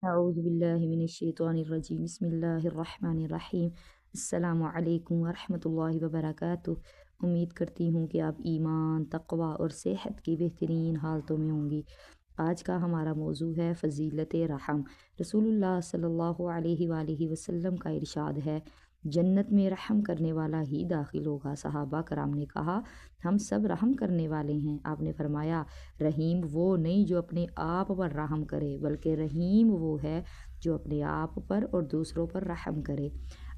اعوذ باللہ من الشیطان الرجیم بسم اللہ الرحمن الرحیم السلام علیکم ورحمۃ اللہ وبرکاتہ۔ امید کرتی ہوں کہ آپ ایمان، تقوی اور صحت کی بہترین حالتوں میں ہوں گی۔ آج کا ہمارا موضوع ہے فضیلت رحم۔ رسول اللہ صلی اللہ علیہ وآلہ وسلم کا ارشاد ہے، جنت میں رحم کرنے والا ہی داخل ہوگا۔ صحابہ کرام نے کہا، ہم سب رحم کرنے والے ہیں۔ آپ نے فرمایا، رحیم وہ نہیں جو اپنے آپ پر رحم کرے، بلکہ رحیم وہ ہے جو اپنے آپ پر اور دوسروں پر رحم کرے۔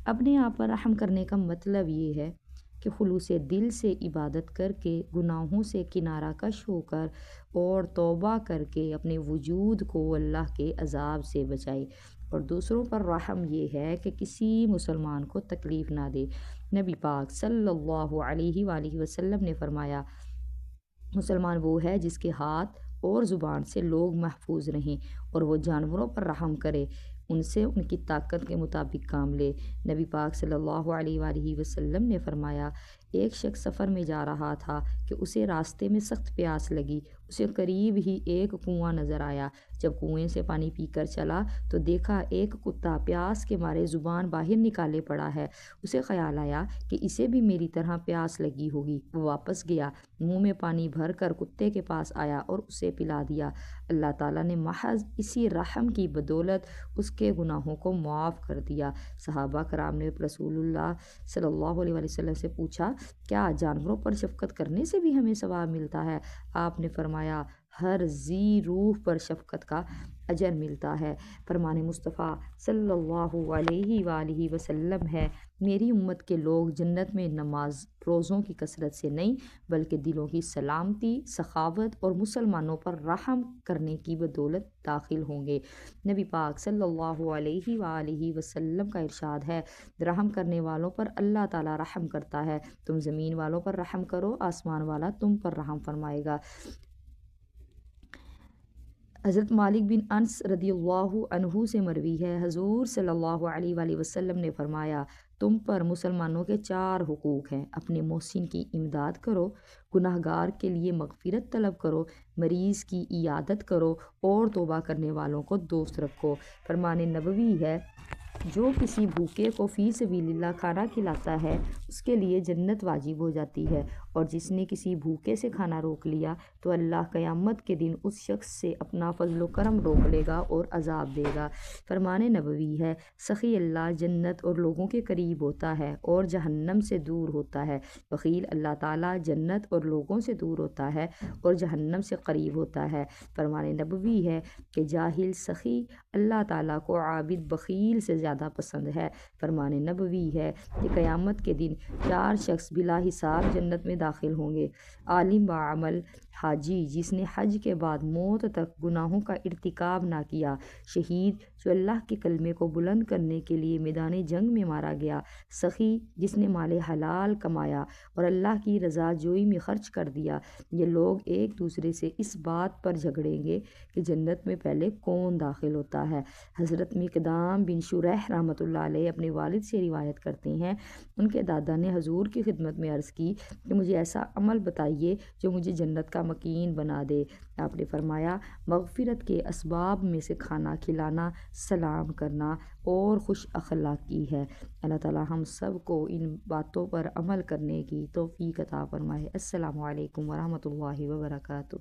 اپنے آپ پر رحم کرنے کا مطلب یہ ہے کہ خلوص دل سے عبادت کر کے، گناہوں سے کنارہ کش ہو کر اور توبہ کر کے اپنے وجود کو اللہ کے عذاب سے بچائے، اور دوسروں پر رحم یہ ہے کہ کسی مسلمان کو تکلیف نہ دے۔ نبی پاک صلی اللہ علیہ وآلہ وسلم نے فرمایا، مسلمان وہ ہے جس کے ہاتھ اور زبان سے لوگ محفوظ رہیں، اور وہ جانوروں پر رحم کرے، ان سے ان کی طاقت کے مطابق کام لے۔ نبی پاک صلی اللہ علیہ وآلہ وسلم نے فرمایا، ایک شخص سفر میں جا رہا تھا کہ اسے راستے میں سخت پیاس لگی۔ اسے قریب ہی ایک کنواں نظر آیا۔ جب کنویں سے پانی پی کر چلا تو دیکھا ایک کتا پیاس کے مارے زبان باہر نکالے پڑا ہے۔ اسے خیال آیا کہ اسے بھی میری طرح پیاس لگی ہوگی۔ وہ واپس گیا، منہ میں پانی بھر کر کتے کے پاس آیا اور اسے پلا دیا۔ اللہ تعالیٰ نے محض اسی رحم کی بدولت اس کے گناہوں کو معاف کر دیا۔ صحابہ کرام نے رسول اللہ صلی اللہ علیہ وسلم سے پوچھا، کیا جانوروں پر شفقت کرنے سے بھی ہمیں ثواب ملتا ہے؟ آپ نے فرمایا، ہر ذی روح پر شفقت کا اجر ملتا ہے۔ فرمان مصطفیٰ صلی اللہ علیہ وآلہ وسلم ہے، میری امت کے لوگ جنت میں نماز روزوں کی کثرت سے نہیں، بلکہ دلوں کی سلامتی، سخاوت اور مسلمانوں پر رحم کرنے کی بدولت داخل ہوں گے۔ نبی پاک صلی اللہ علیہ وآلہ وسلم کا ارشاد ہے، رحم کرنے والوں پر اللہ تعالیٰ رحم کرتا ہے۔ تم زمین والوں پر رحم کرو، آسمان والا تم پر رحم فرمائے گا۔ حضرت مالک بن انس رضی اللہ عنہ سے مروی ہے، حضور صلی اللہ علیہ وآلہ وسلم نے فرمایا، تم پر مسلمانوں کے 4 حقوق ہیں۔ اپنے محسن کی امداد کرو، گناہگار کے لیے مغفرت طلب کرو، مریض کی عیادت کرو، اور توبہ کرنے والوں کو دوست رکھو۔ فرمان نبوی ہے، جو کسی بھوکے کو فی سبیل اللہ کھانا کھلاتا ہے، اس کے لیے جنت واجب ہو جاتی ہے، اور جس نے کسی بھوکے سے کھانا روک لیا تو اللہ قیامت کے دن اس شخص سے اپنا فضل و کرم روک لے گا اور عذاب دے گا۔ فرمان نبوی ہے، سخی اللہ جنت اور لوگوں کے قریب ہوتا ہے اور جہنم سے دور ہوتا ہے، بخیل اللہ تعالیٰ جنت اور لوگوں سے دور ہوتا ہے اور جہنم سے قریب ہوتا ہے۔ فرمان نبوی ہے کہ جاہل سخی اللہ تعالیٰ کو عابد بخیل سے زیادہ پسند ہے۔ فرمان نبوی ہے کہ قیامت کے دن 4 شخص بلا حساب جنت میں داخل ہوں گے، عالم باعمل، حاجی جس نے حج کے بعد موت تک گناہوں کا ارتکاب نہ کیا، شہید جو اللہ کے کلمے کو بلند کرنے کے لیے میدان جنگ میں مارا گیا، سخی جس نے مال حلال کمایا اور اللہ کی رضا جوئی میں خرچ کر دیا۔ یہ لوگ ایک دوسرے سے اس بات پر جھگڑیں گے کہ جنت میں پہلے کون داخل ہوتا ہے۔ حضرت مقدام بن شریح رحمۃ اللہ علیہ اپنے والد سے روایت کرتے ہیں، ان کے دادا نے حضور کی خدمت میں عرض کی کہ مجھے ایسا عمل بتائیے جو مجھے جنت کا مکین بنا دے۔ آپ نے فرمایا، مغفرت کے اسباب میں سے کھانا کھلانا، سلام کرنا اور خوش اخلاقی ہے۔ اللہ تعالیٰ ہم سب کو ان باتوں پر عمل کرنے کی توفیق عطا فرمائے۔ السلام علیکم ورحمۃ اللہ وبرکاتہ۔